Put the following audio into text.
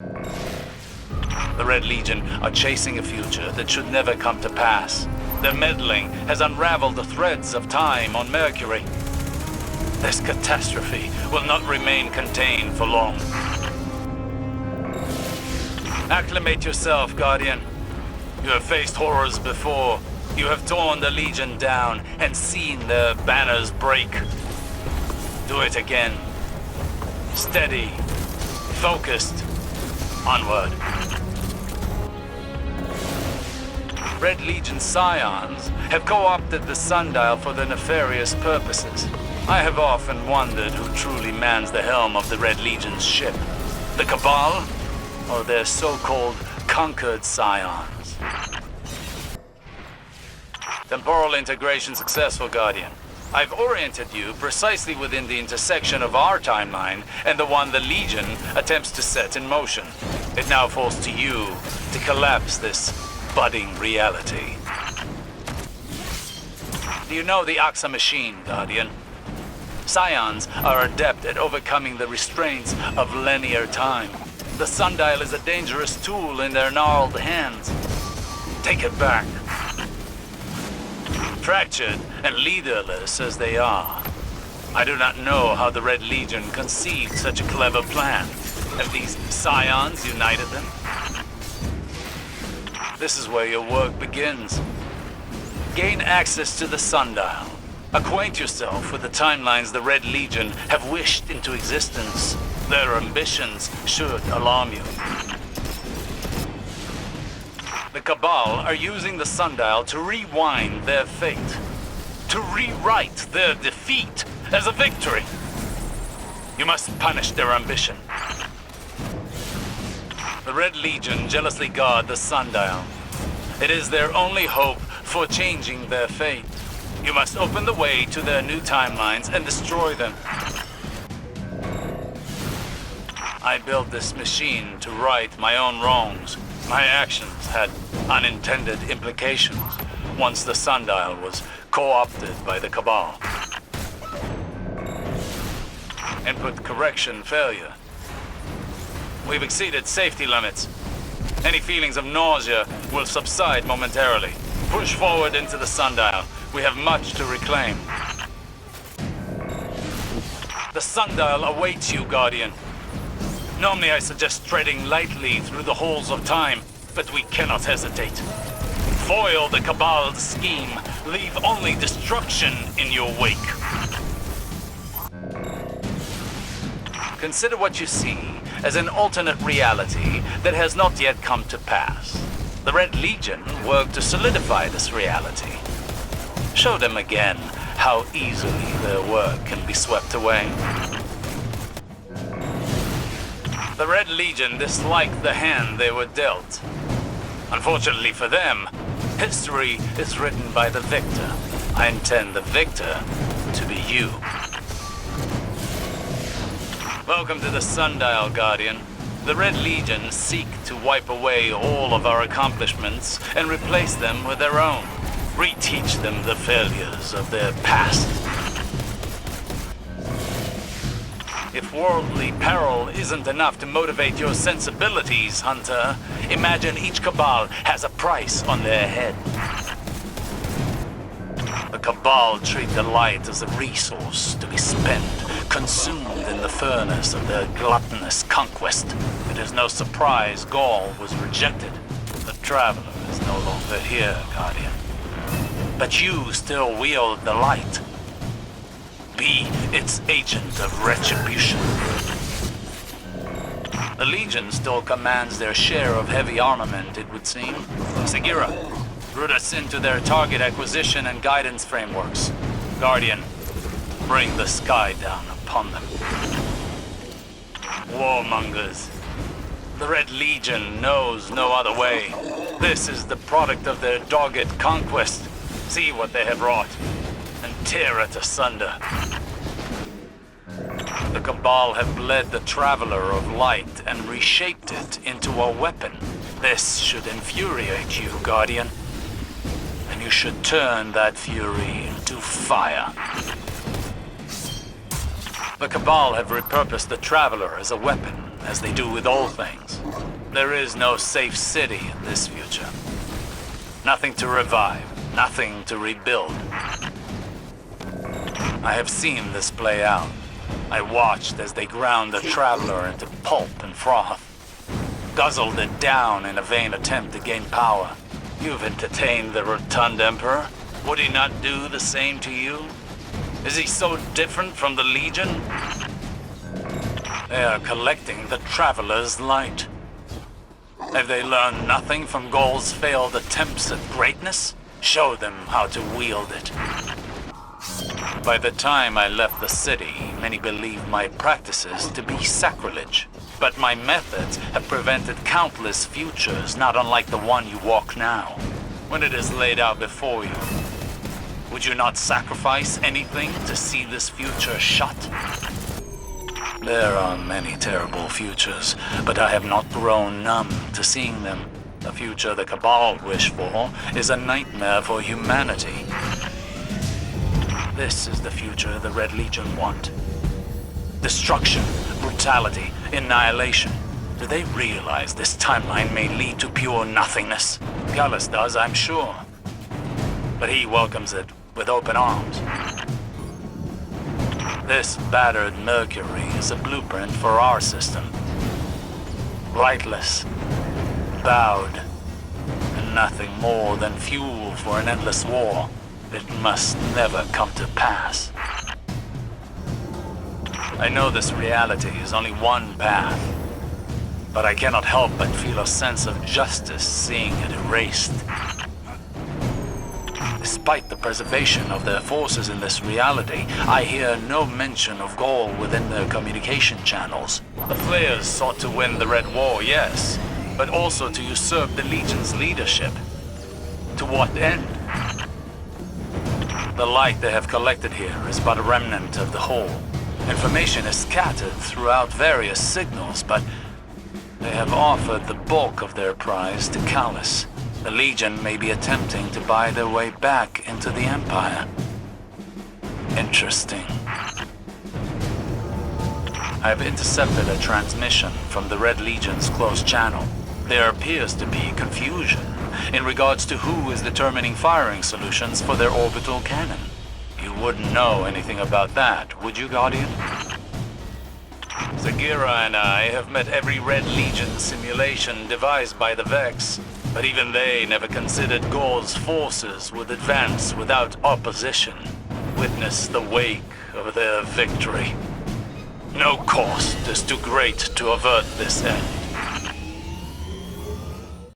The Red Legion are chasing a future that should never come to pass. Their meddling has unraveled the threads of time on Mercury. This catastrophe will not remain contained for long. Acclimate yourself, Guardian. You have faced horrors before. You have torn the Legion down and seen their banners break. Do it again. Steady. Focused. Onward. Red Legion scions have co-opted the Sundial for their nefarious purposes. I have often wondered who truly mans the helm of the Red Legion's ship. The Cabal, or their so-called conquered scions? Temporal integration successful, Guardian. I've oriented you precisely within the intersection of our timeline and the one the Legion attempts to set in motion. It now falls to you to collapse this budding reality. Do you know the Axa machine, Guardian? Scions are adept at overcoming the restraints of linear time. The Sundial is a dangerous tool in their gnarled hands. Take it back. Fractured and leaderless as they are, I do not know how the Red Legion conceived such a clever plan. Have these scions united them? This is where your work begins. Gain access to the Sundial. Acquaint yourself with the timelines the Red Legion have wished into existence. Their ambitions should alarm you. The Cabal are using the Sundial to rewind their fate. To rewrite their defeat as a victory. You must punish their ambition. The Red Legion jealously guard the Sundial. It is their only hope for changing their fate. You must open the way to their new timelines and destroy them. I built this machine to right my own wrongs. My actions had unintended implications once the Sundial was co-opted by the Cabal. Input correction failure. We've exceeded safety limits. Any feelings of nausea will subside momentarily. Push forward into the Sundial. We have much to reclaim. The Sundial awaits you, Guardian. Normally I suggest treading lightly through the halls of time, but we cannot hesitate. Foil the Cabal's scheme. Leave only destruction in your wake. Consider what you see as an alternate reality that has not yet come to pass. The Red Legion work to solidify this reality. Show them again how easily their work can be swept away. The Red Legion disliked the hand they were dealt. Unfortunately for them, history is written by the victor. I intend the victor to be you. Welcome to the Sundial, Guardian. The Red Legion seek to wipe away all of our accomplishments and replace them with their own. Reteach them the failures of their past. If worldly peril isn't enough to motivate your sensibilities, Hunter, imagine each Cabal has a price on their head. The Cabal treat the light as a resource to be spent, consumed in the furnace of their gluttonous conquest. It is no surprise Gaul was rejected. The Traveler is no longer here, Guardian. But you still wield the light. Be its agent of retribution. The Legion still commands their share of heavy armament, it would seem. Sagira, route us into their target acquisition and guidance frameworks. Guardian, bring the sky down upon them. Warmongers. The Red Legion knows no other way. This is the product of their dogged conquest. See what they have wrought, and tear it asunder. The Cabal have bled the Traveler of Light and reshaped it into a weapon. This should infuriate you, Guardian. And you should turn that fury into fire. The Cabal have repurposed the Traveler as a weapon as they do with all things. There is no safe city in this future. Nothing to revive, nothing to rebuild. I have seen this play out. I watched as they ground the Traveler into pulp and froth, guzzled it down in a vain attempt to gain power. You've entertained the rotund Emperor. Would he not do the same to you? Is he so different from the Legion? They are collecting the Traveler's light. Have they learned nothing from Gaul's failed attempts at greatness? Show them how to wield it. By the time I left the city, many believed my practices to be sacrilege. But my methods have prevented countless futures not unlike the one you walk now. When it is laid out before you, would you not sacrifice anything to see this future shut? There are many terrible futures, but I have not grown numb to seeing them. The future the Cabal wish for is a nightmare for humanity. This is the future the Red Legion want. Destruction, brutality, annihilation. Do they realize this timeline may lead to pure nothingness? Gallus does, I'm sure. But he welcomes it with open arms. This battered Mercury is a blueprint for our system. Lightless, bowed, and nothing more than fuel for an endless war. It must never come to pass. I know this reality is only one path, but I cannot help but feel a sense of justice seeing it erased. Despite the preservation of their forces in this reality, I hear no mention of Gaul within their communication channels. The Flayers sought to win the Red War, yes, but also to usurp the Legion's leadership. To what end? The light they have collected here is but a remnant of the whole. Information is scattered throughout various signals, but they have offered the bulk of their prize to Callus. The Legion may be attempting to buy their way back into the Empire. Interesting. I have intercepted a transmission from the Red Legion's closed channel. There appears to be confusion in regards to who is determining firing solutions for their orbital cannon. You wouldn't know anything about that, would you, Guardian? Zagira and I have met every Red Legion simulation devised by the Vex, but even they never considered Gaul's forces would advance without opposition. Witness the wake of their victory. No cost is too great to avert this end.